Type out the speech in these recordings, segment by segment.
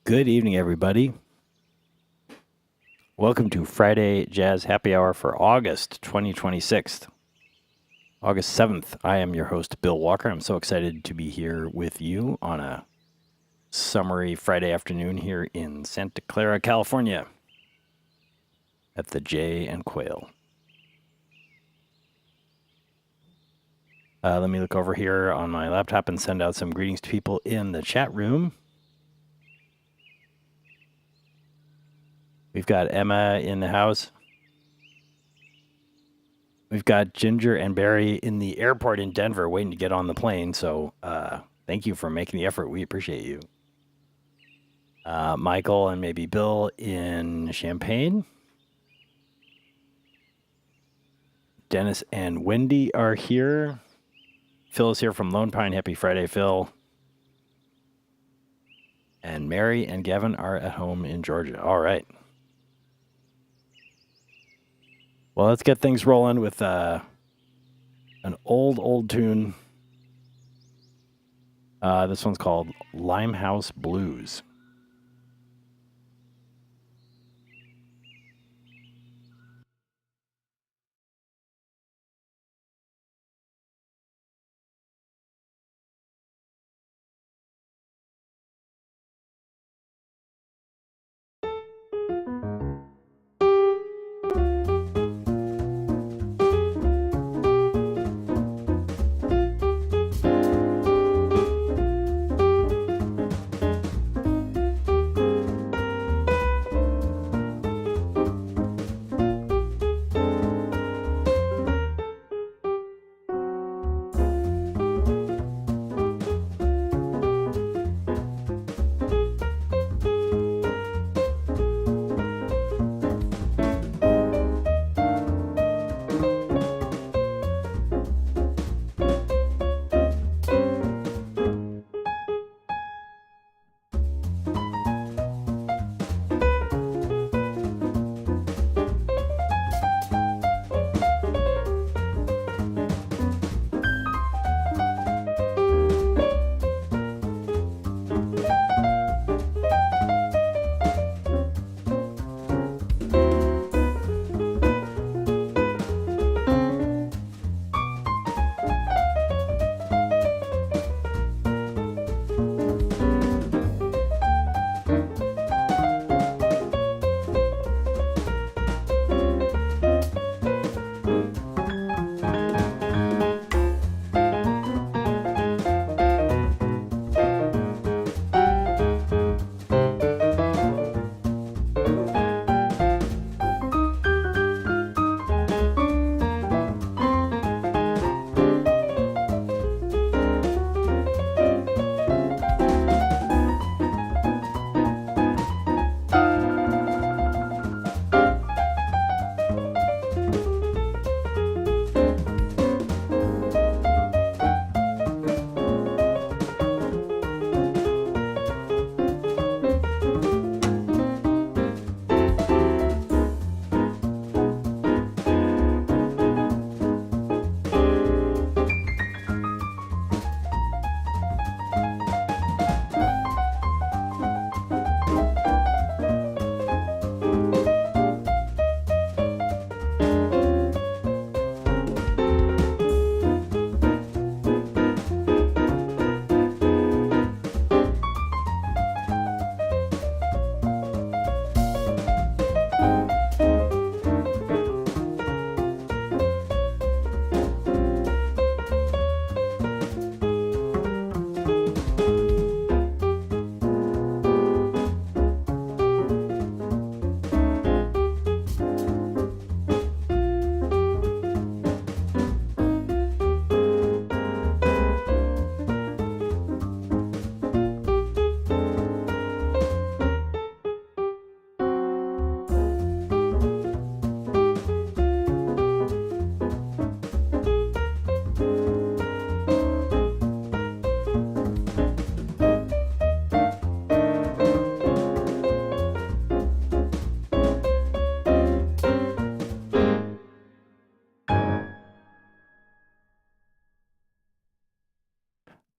Good evening, everybody. Welcome to Friday Jazz Happy Hour for August 2026. August 7th. I am your host, Bill Walker. I'm so excited to be here with you on a summery Friday afternoon here in Santa Clara, California at the Jay and Quail. Let me look over here on my laptop and send out some greetings to people in the chat room. We've got Emma in the house. We've got Ginger and Barry in the airport in Denver waiting to get on the plane. So thank you for making the effort. We appreciate you. Michael and maybe Bill in Champaign. Dennis and Wendy are here. Phil is here from Lone Pine. Happy Friday, Phil. And Mary and Gavin are at home in Georgia. All right. Well, let's get things rolling with an old tune. This one's called Limehouse Blues.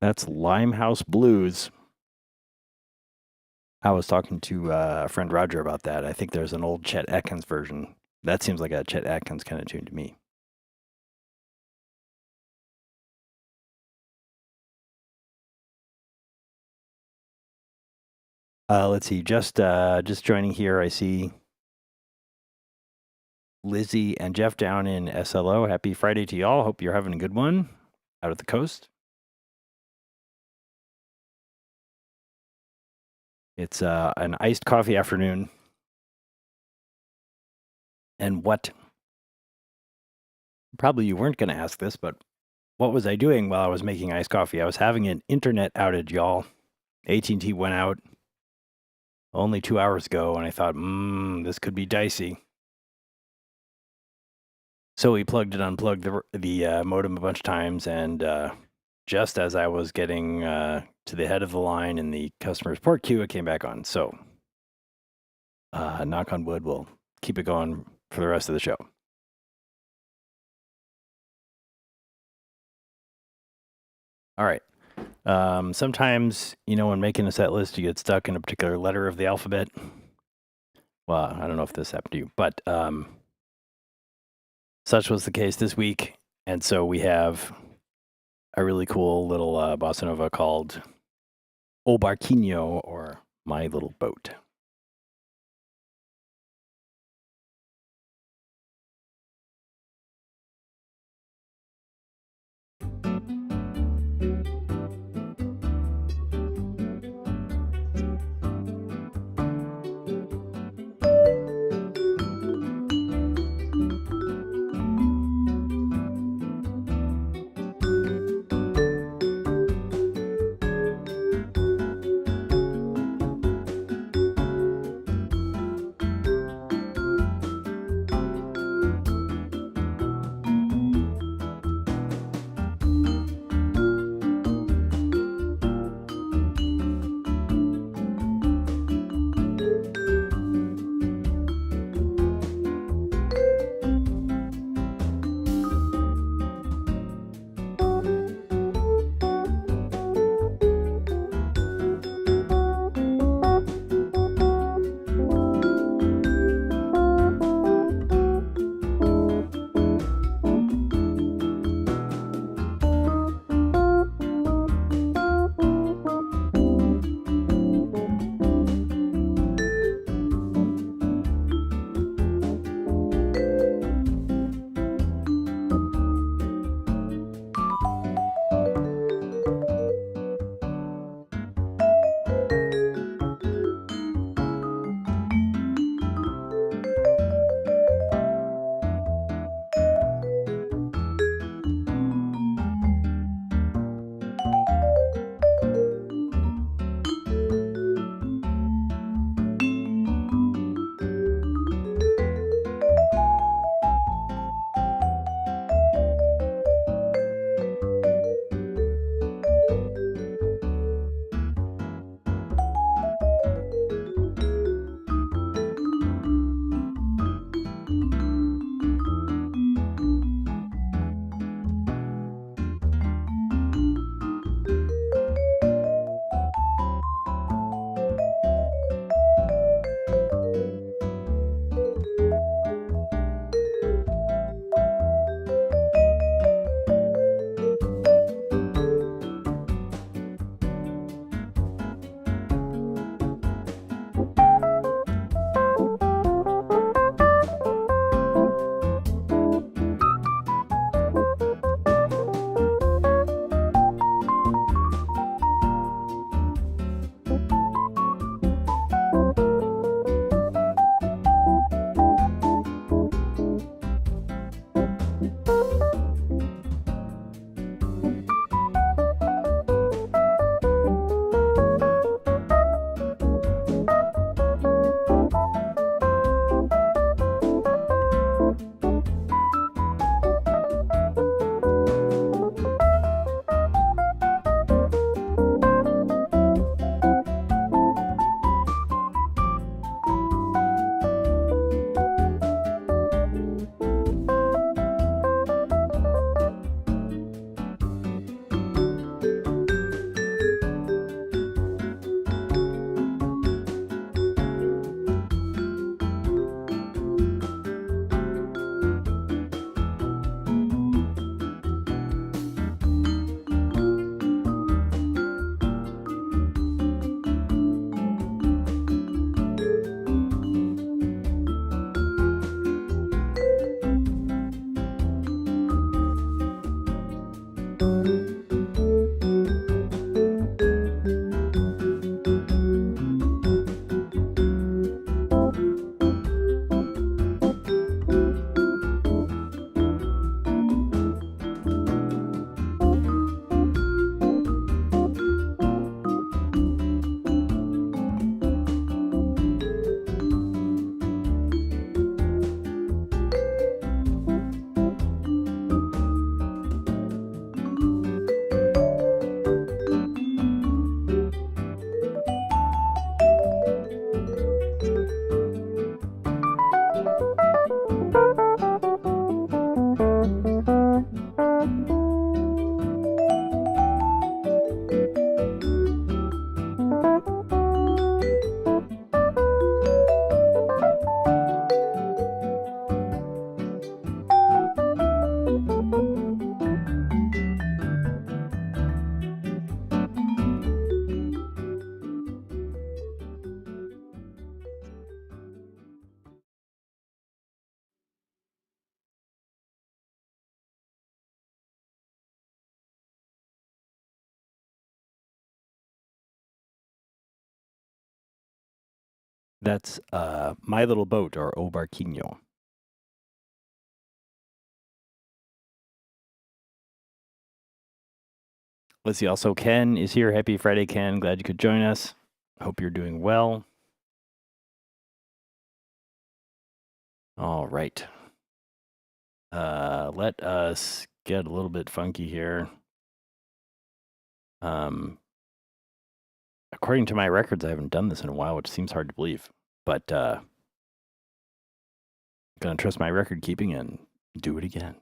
That's Limehouse Blues. I was talking to a friend Roger about that. I think there's an old Chet Atkins version. That seems like a Chet Atkins kind of tune to me. Let's see. Just joining here, I see Lizzie and Jeff down in SLO. Happy Friday to y'all. Hope you're having a good one out at the coast. It's an iced coffee afternoon. And what? Probably you weren't going to ask this, but what was I doing while I was making iced coffee? I was having an internet outage, y'all. AT&T went out only 2 hours ago, and I thought, this could be dicey. So we plugged and unplugged the modem a bunch of times, and just as I was getting to the head of the line in the customer support queue, it came back on. So, knock on wood, we'll keep it going for the rest of the show. All right. Sometimes, when making a set list, you get stuck in a particular letter of the alphabet. Well, I don't know if this happened to you, but such was the case this week. And so we have a really cool little bossa nova called O Barquinho, or My Little Boat. That's My Little Boat, or O Barquinho. Let's see. Also, Ken is here. Happy Friday, Ken. Glad you could join us. Hope you're doing well. All right. Let us get a little bit funky here. According to my records, I haven't done this in a while, which seems hard to believe. But I'm going to trust my record keeping and do it again.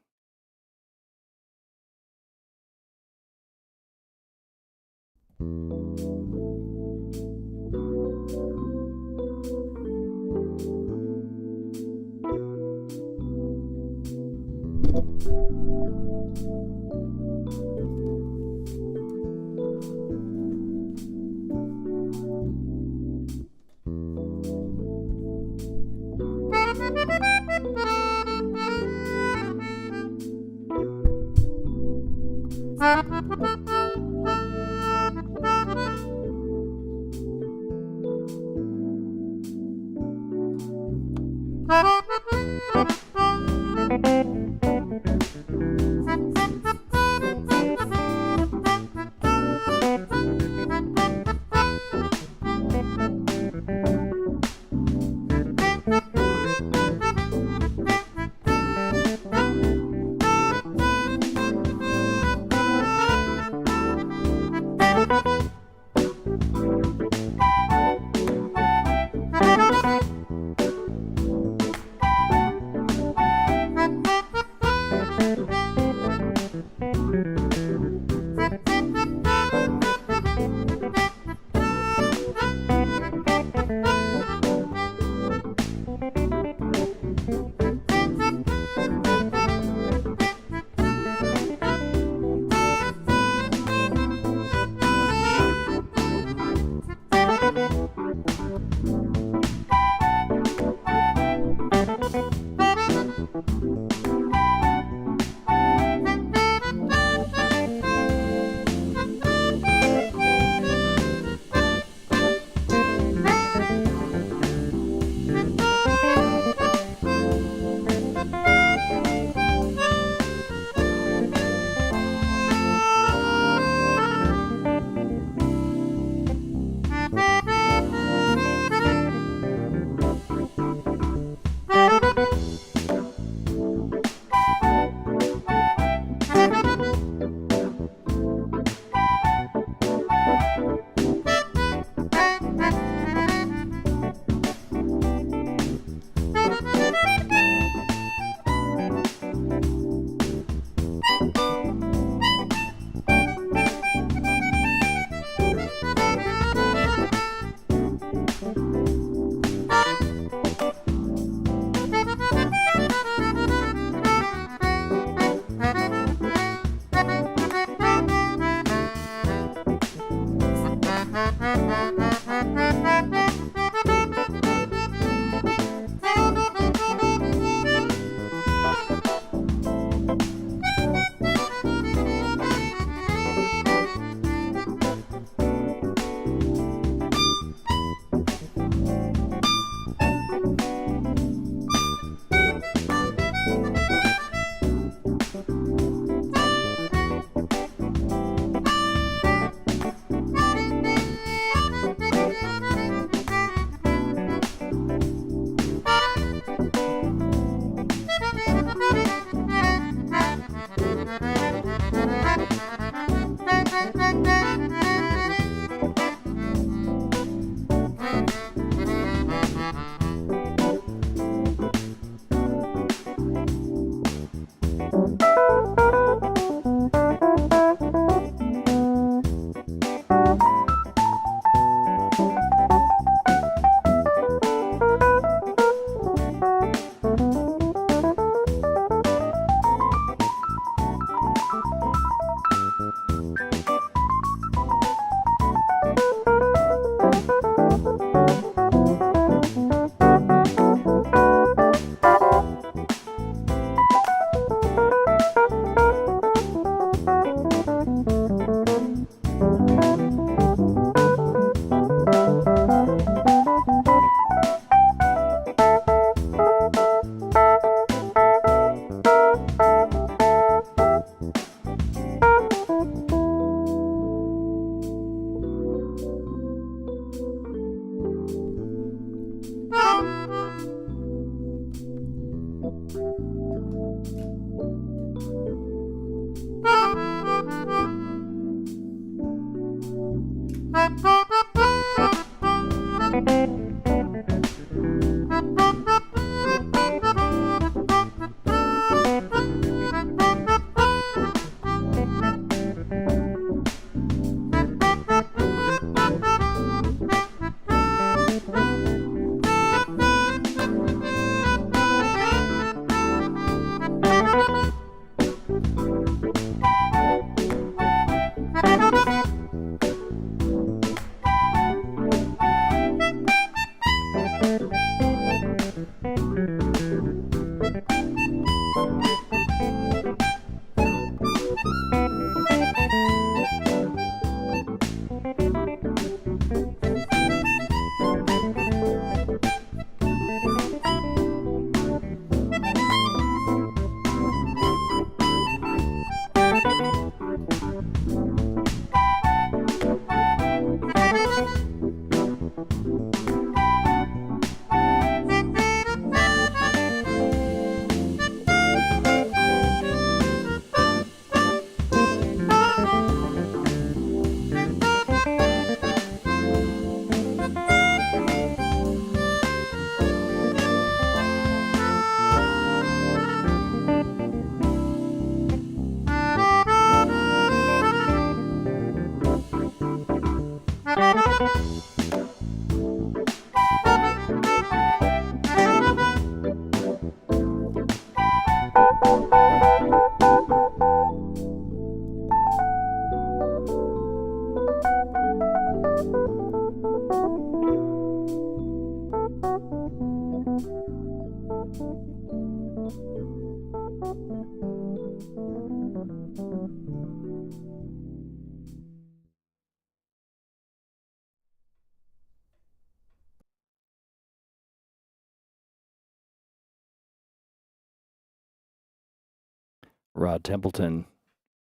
Rod Templeton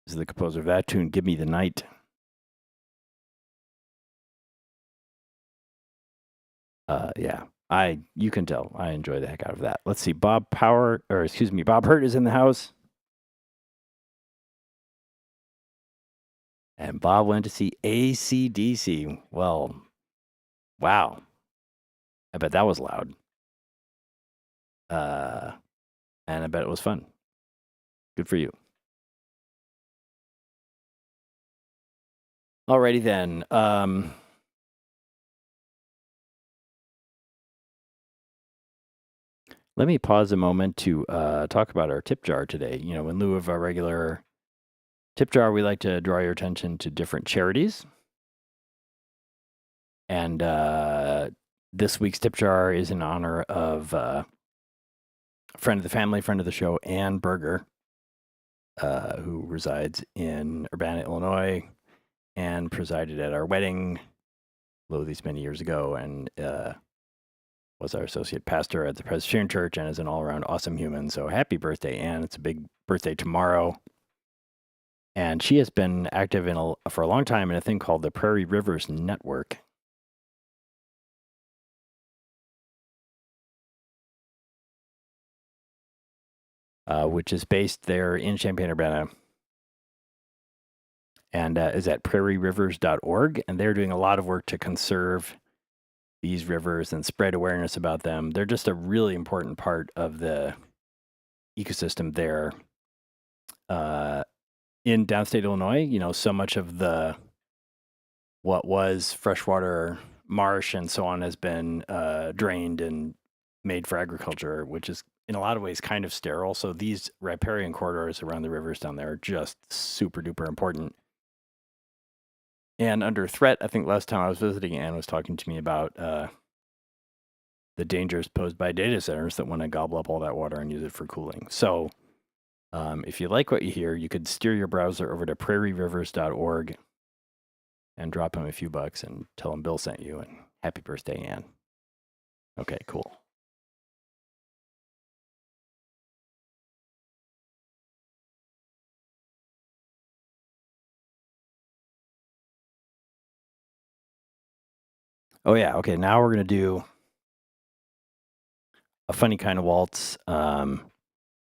is the composer of that tune, Give Me the Night. Yeah, you can tell I enjoy the heck out of that. Let's see, Bob Hurt is in the house. And Bob went to see AC/DC. Well, wow. I bet that was loud. And I bet it was fun. Good for you. Alrighty then. Let me pause a moment to talk about our tip jar today. You know, in lieu of our regular tip jar, we like to draw your attention to different charities. And this week's tip jar is in honor of friend of the family, friend of the show, Ann Berger, who resides in Urbana, Illinois, and presided at our wedding these many years ago, and was our associate pastor at the Presbyterian Church, and is an all-around awesome human. So happy birthday, Ann. It's a big birthday tomorrow. And she has been active for a long time in a thing called the Prairie Rivers Network. Which is based there in Champaign-Urbana, and is at prairierivers.org. And they're doing a lot of work to conserve these rivers and spread awareness about them. They're just a really important part of the ecosystem there. In downstate Illinois, you know, so much of what was freshwater marsh and so on has been drained and made for agriculture, which is in a lot of ways kind of sterile. So these riparian corridors around the rivers down there are just super duper important. And under threat, I think last time I was visiting, Ann was talking to me about the dangers posed by data centers that want to gobble up all that water and use it for cooling. So if you like what you hear, you could steer your browser over to prairierivers.org and drop him a few bucks and tell him Bill sent you, and happy birthday, Ann. Okay, cool. Oh yeah, okay, now we're going to do A Funny Kind of Waltz,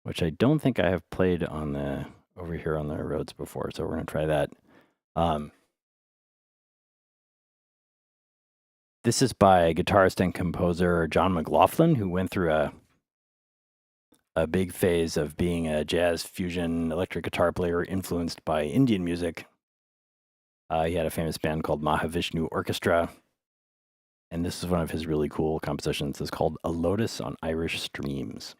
which I don't think I have played on over here on the roads before, so we're gonna try that. This is by guitarist and composer John McLaughlin, who went through a big phase of being a jazz fusion electric guitar player influenced by Indian music. He had a famous band called Mahavishnu Orchestra, and this is one of his really cool compositions. It's called A Lotus on Irish Streams.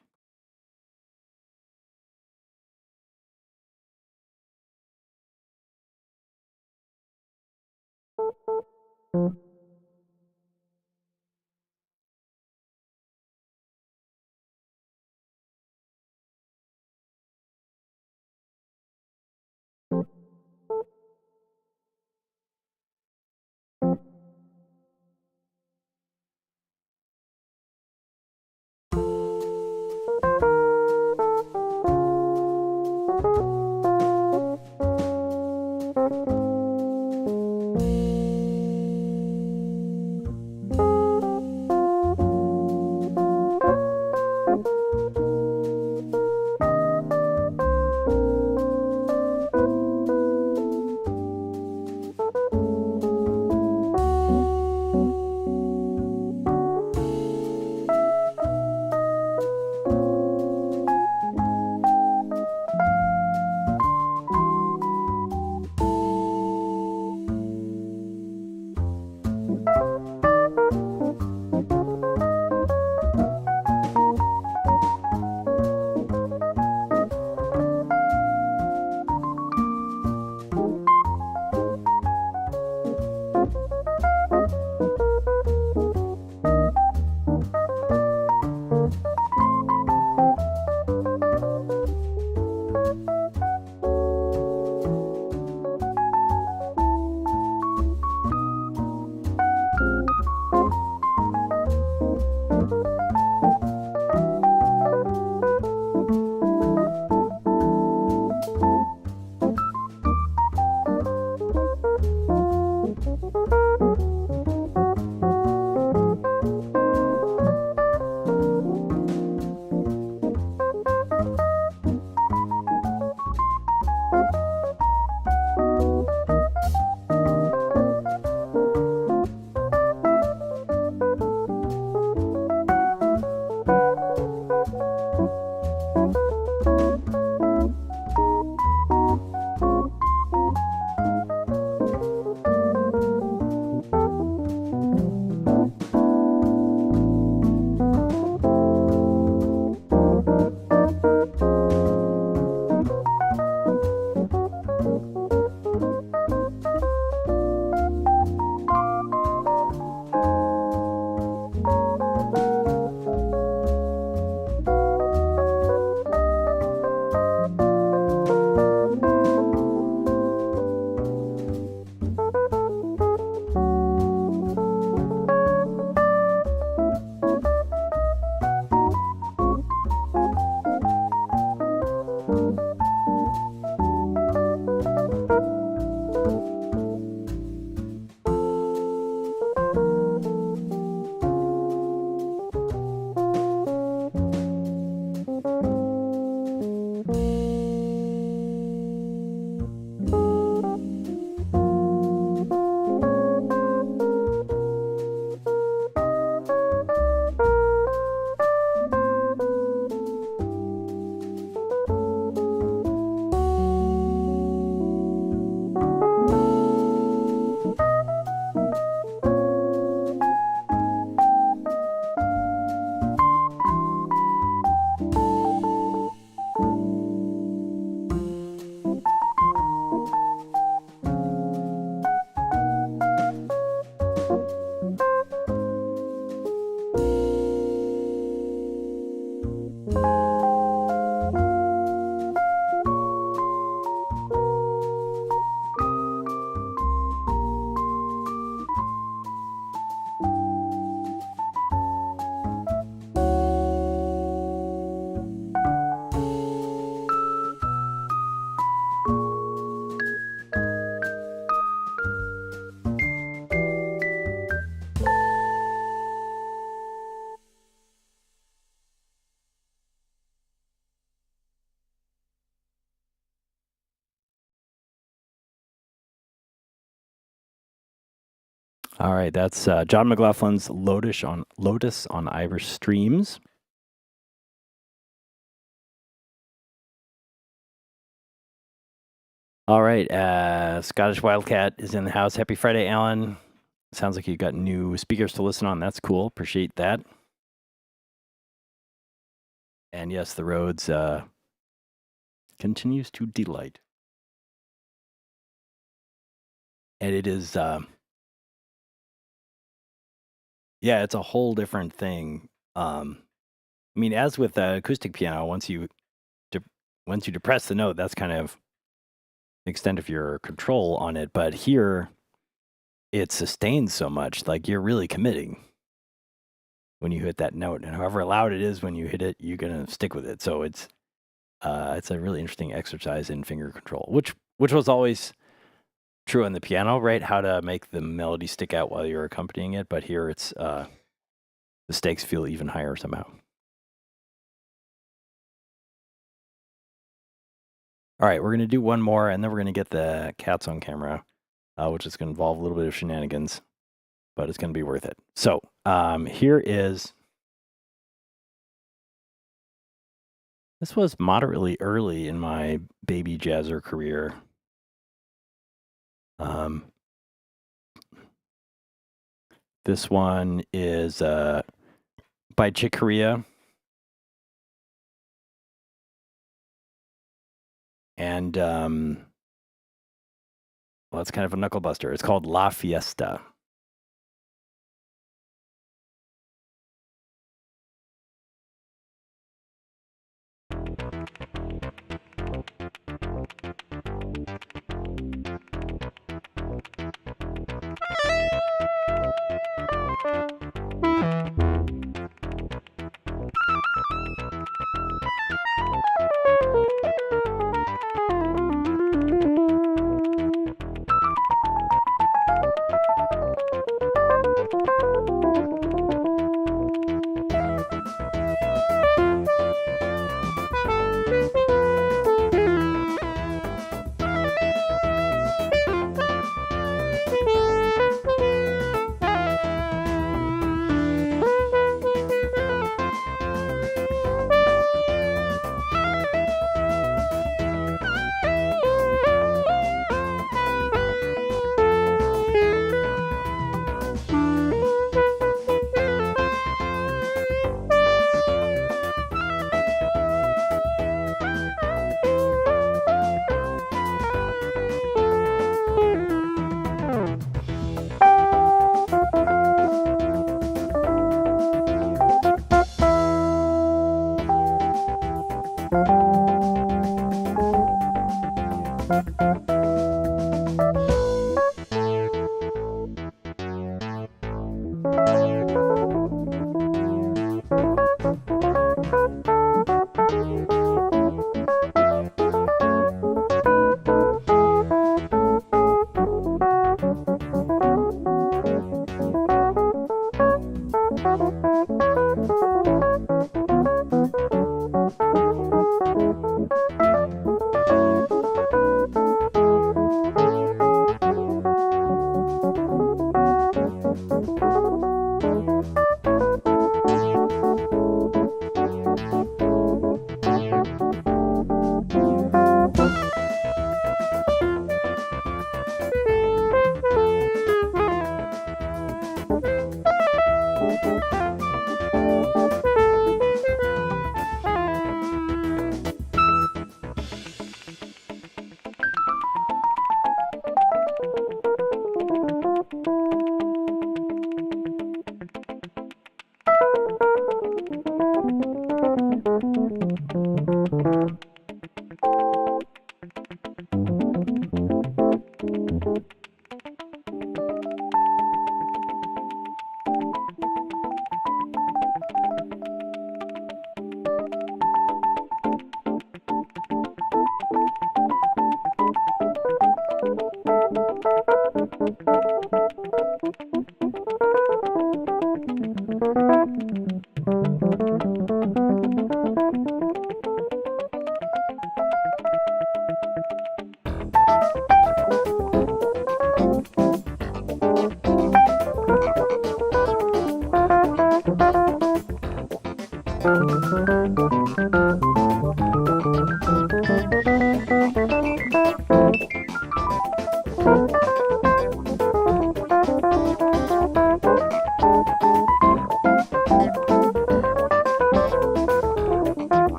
All right, that's John McLaughlin's Lotus on Irish Streams. All right, Scottish Wildcat is in the house. Happy Friday, Alan. Sounds like you got new speakers to listen on. That's cool. Appreciate that. And yes, the roads continues to delight. And it is, yeah, it's a whole different thing. I mean, as with the acoustic piano, once you depress the note, that's kind of the extent of your control on it. But here, it sustains so much, like you're really committing when you hit that note, and however loud it is when you hit it, you're gonna stick with it. So it's a really interesting exercise in finger control, which was always true on the piano, right? How to make the melody stick out while you're accompanying it. But here, it's the stakes feel even higher somehow. All right, we're gonna do one more, and then we're gonna get the cats on camera, which is gonna involve a little bit of shenanigans, but it's gonna be worth it. So here is. This was moderately early in my baby jazzer career. This one is by Chick Corea. And well, it's kind of a knuckle buster. It's called La Fiesta.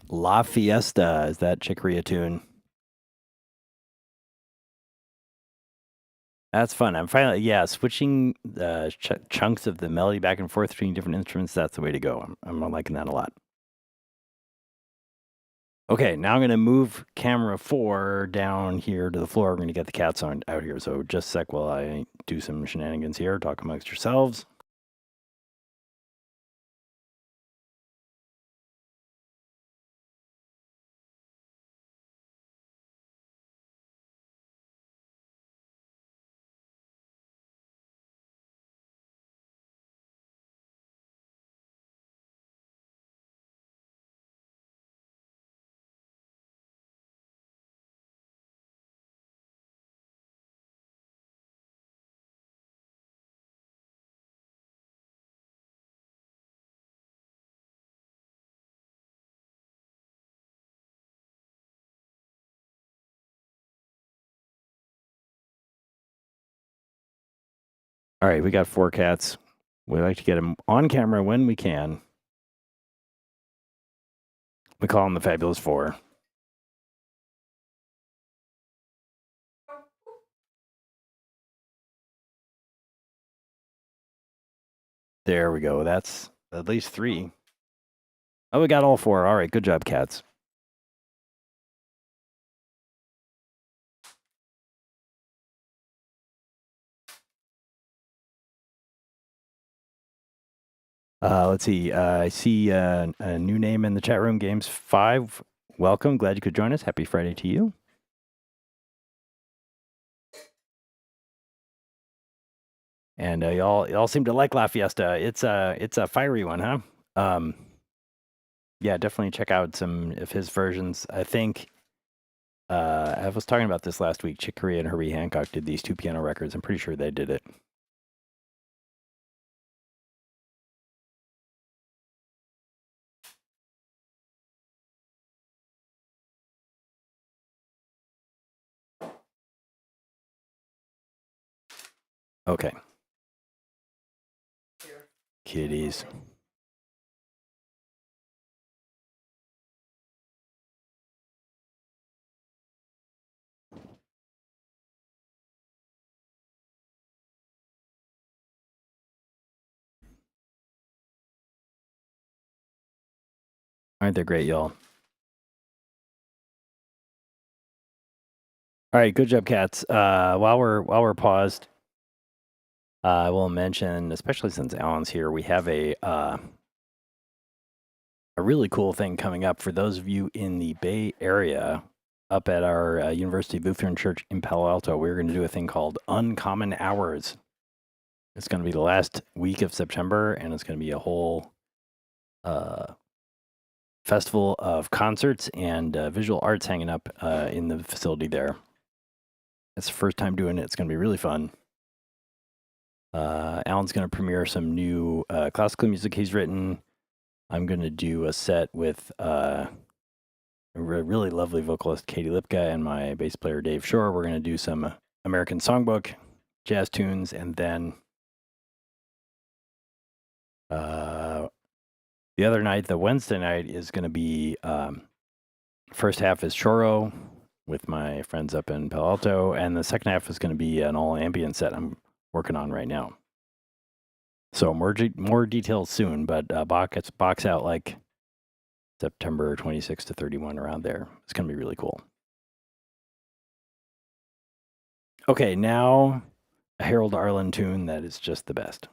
La Fiesta is that Chicoria tune. That's fun. I'm finally, switching chunks of the melody back and forth between different instruments. That's the way to go. I'm liking that a lot. Okay, now I'm going to move camera 4 down here to the floor. We're going to get the cats out here. So just a sec while I do some shenanigans here. Talk amongst yourselves. All right, we got 4 cats. We like to get them on camera when we can. We call them the Fabulous Four. There we go. That's at least 3. Oh, we got all 4. All right, good job, cats. Let's see. I see a new name in the chat room. Games 5. Welcome. Glad you could join us. Happy Friday to you. And y'all seem to like La Fiesta. It's a fiery one, huh? Yeah, definitely check out some of his versions. I think I was talking about this last week. Chick Corea and Herbie Hancock did these 2 piano records. I'm pretty sure they did it. Okay. Kitties. Aren't they great, y'all? All right, good job, cats. While we're paused, I will mention, especially since Alan's here, we have a really cool thing coming up for those of you in the Bay Area. Up at our University Lutheran Church in Palo Alto, we're going to do a thing called Uncommon Hours. It's going to be the last week of September, and it's going to be a whole festival of concerts and visual arts hanging up in the facility there. It's the first time doing it. It's going to be really fun. Alan's going to premiere some new classical music he's written. I'm going to do a set with a really lovely vocalist, Katie Lipka, and my bass player, Dave Shore. We're going to do some American songbook, jazz tunes, and then the other night, the Wednesday night, is going to be first half is Choro with my friends up in Palo Alto, and the second half is going to be an all ambient set I'm working on right now. So more details soon, but box out like September 26 to 31 around there. It's going to be really cool. Okay, now a Harold Arlen tune that is just the best.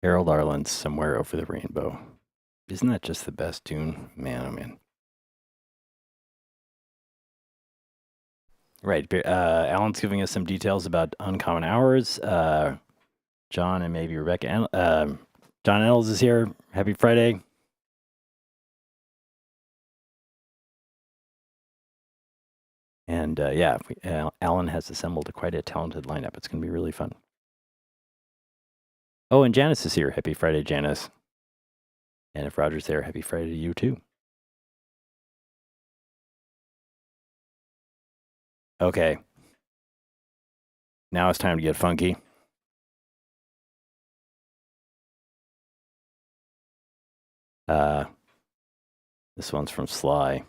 Harold Arlen's Somewhere Over the Rainbow. Isn't that just the best tune? Man, oh man. Right. Alan's giving us some details about Uncommon Hours. John and maybe Rebecca. John Ells is here. Happy Friday. And yeah, Alan has assembled quite a talented lineup. It's going to be really fun. Oh, and Janice is here. Happy Friday, Janice. And if Roger's there, happy Friday to you too. Okay. Now it's time to get funky. This one's from Sly.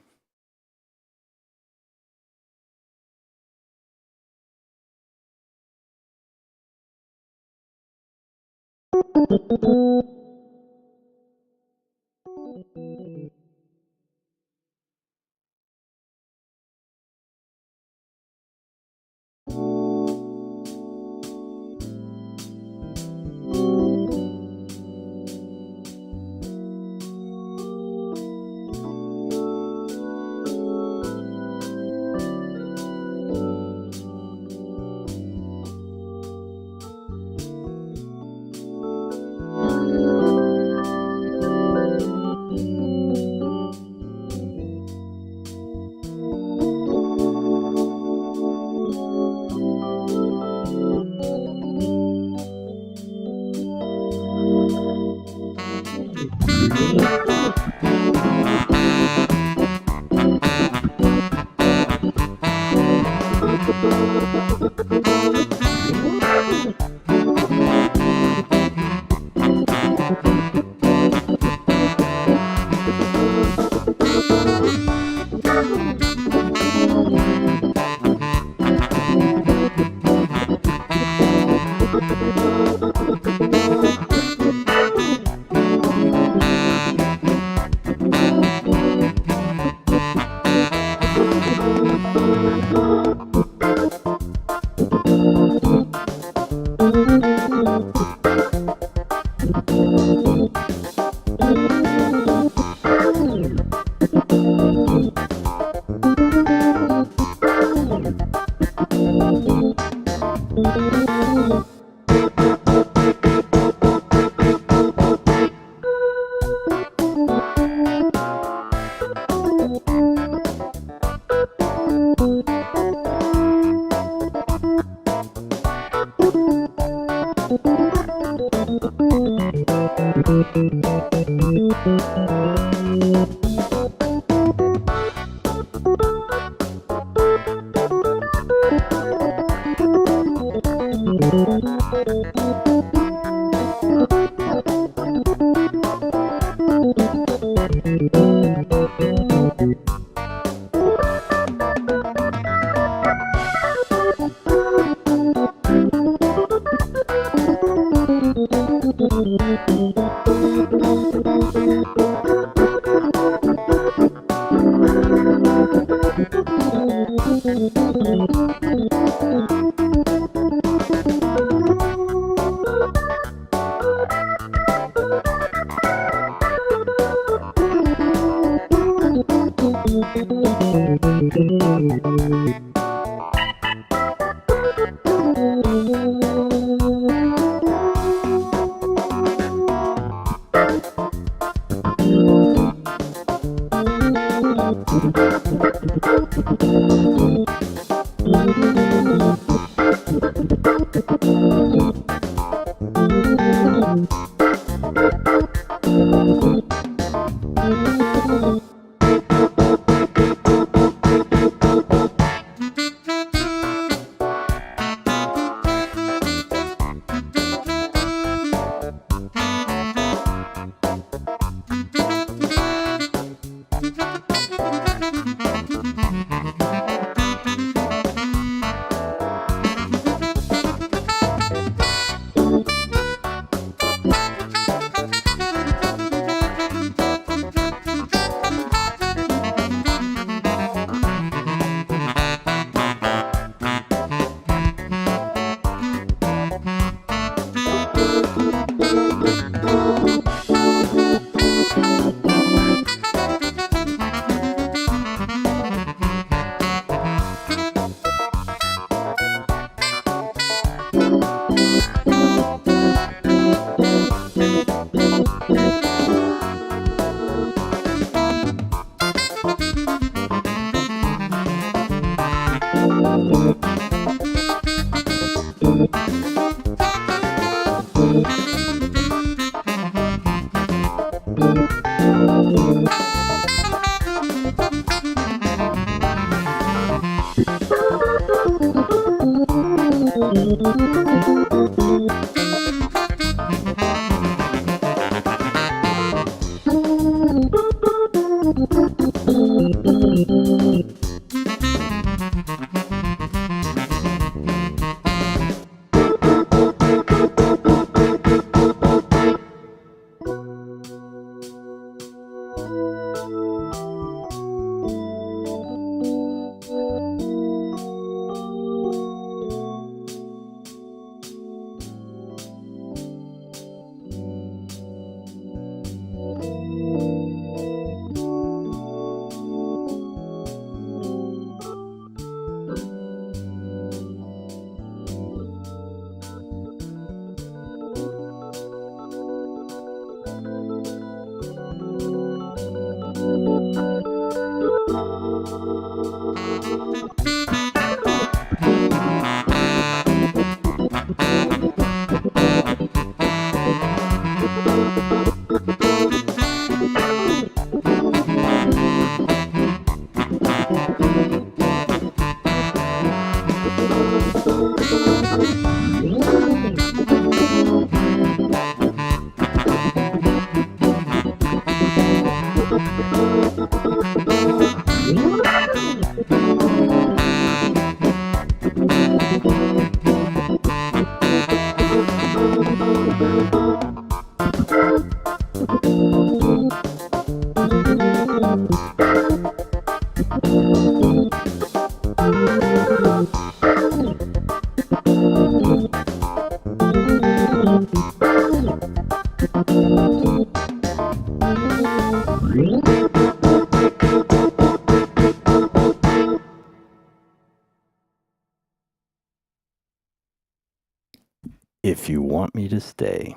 If you want me to stay.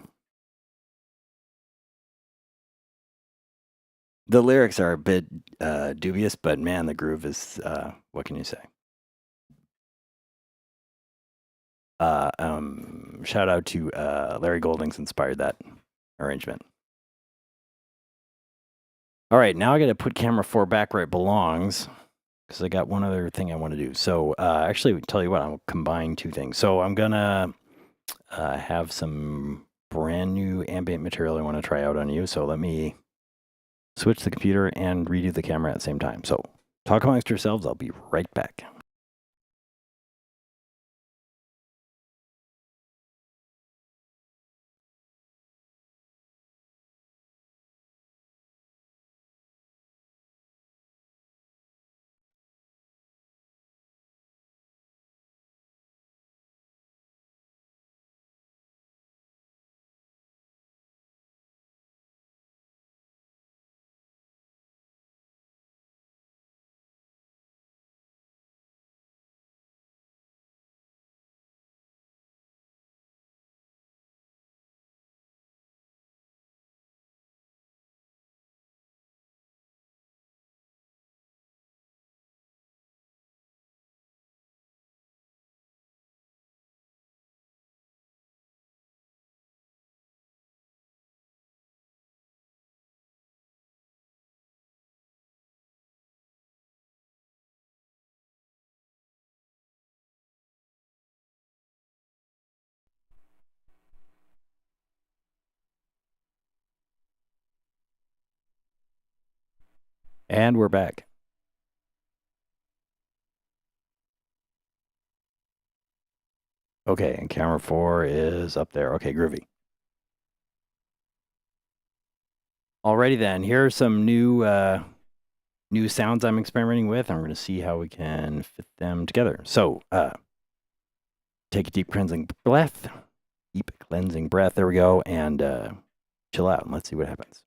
The lyrics are a bit dubious, but man, the groove is, what can you say? Shout out to Larry Goldings inspired that arrangement. All right, now I got to put camera 4 back where it belongs because I got one other thing I want to do. So actually, tell you what, I'll combine two things. So I'm going to have some brand new ambient material I want to try out on you. So let me switch the computer and redo the camera at the same time. So talk amongst yourselves. I'll be right back. And we're back. Okay, and camera 4 is up there. Okay, groovy. Alrighty then, here are some new sounds I'm experimenting with. I'm going to see how we can fit them together. So, take a deep cleansing breath. Deep cleansing breath. There we go. And chill out and let's see what happens.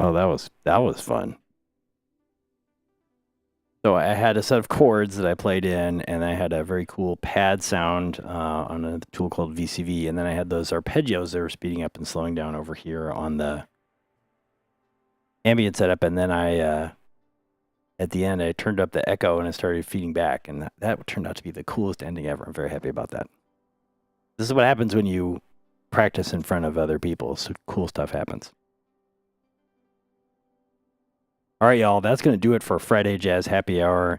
Oh, that was fun. So I had a set of chords that I played in, and I had a very cool pad sound on a tool called VCV, and then I had those arpeggios that were speeding up and slowing down over here on the ambient setup, and then I at the end I turned up the echo and I started feeding back, and that turned out to be the coolest ending ever. I'm very happy about that. This is what happens when you practice in front of other people. So cool stuff happens. All right, y'all, that's going to do it for Friday Jazz Happy Hour.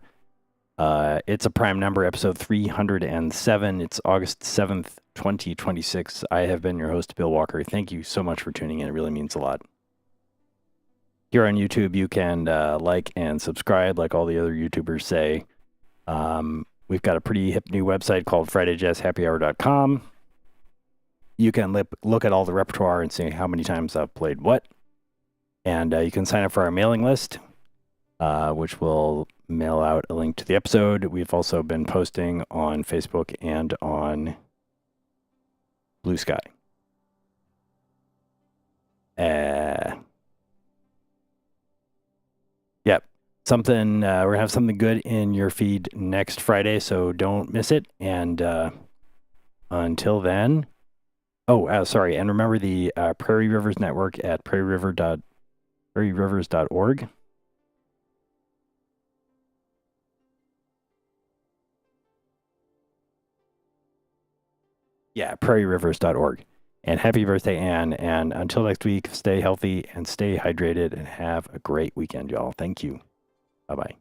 It's a prime number, episode 307. It's August 7th, 2026. I have been your host, Bill Walker. Thank you so much for tuning in. It really means a lot. Here on YouTube, you can like and subscribe like all the other YouTubers say. We've got a pretty hip new website called FridayJazzHappyHour.com. You can look at all the repertoire and see how many times I've played what. And you can sign up for our mailing list, which will mail out a link to the episode. We've also been posting on Facebook and on Blue Sky. Yep. Something, we're going to have something good in your feed next Friday, so don't miss it. And until then, sorry. And remember the Prairie Rivers Network at prairievers.org. Yeah, prairievers.org. And happy birthday, Anne. And until next week, stay healthy and stay hydrated and have a great weekend, y'all. Thank you. Bye-bye.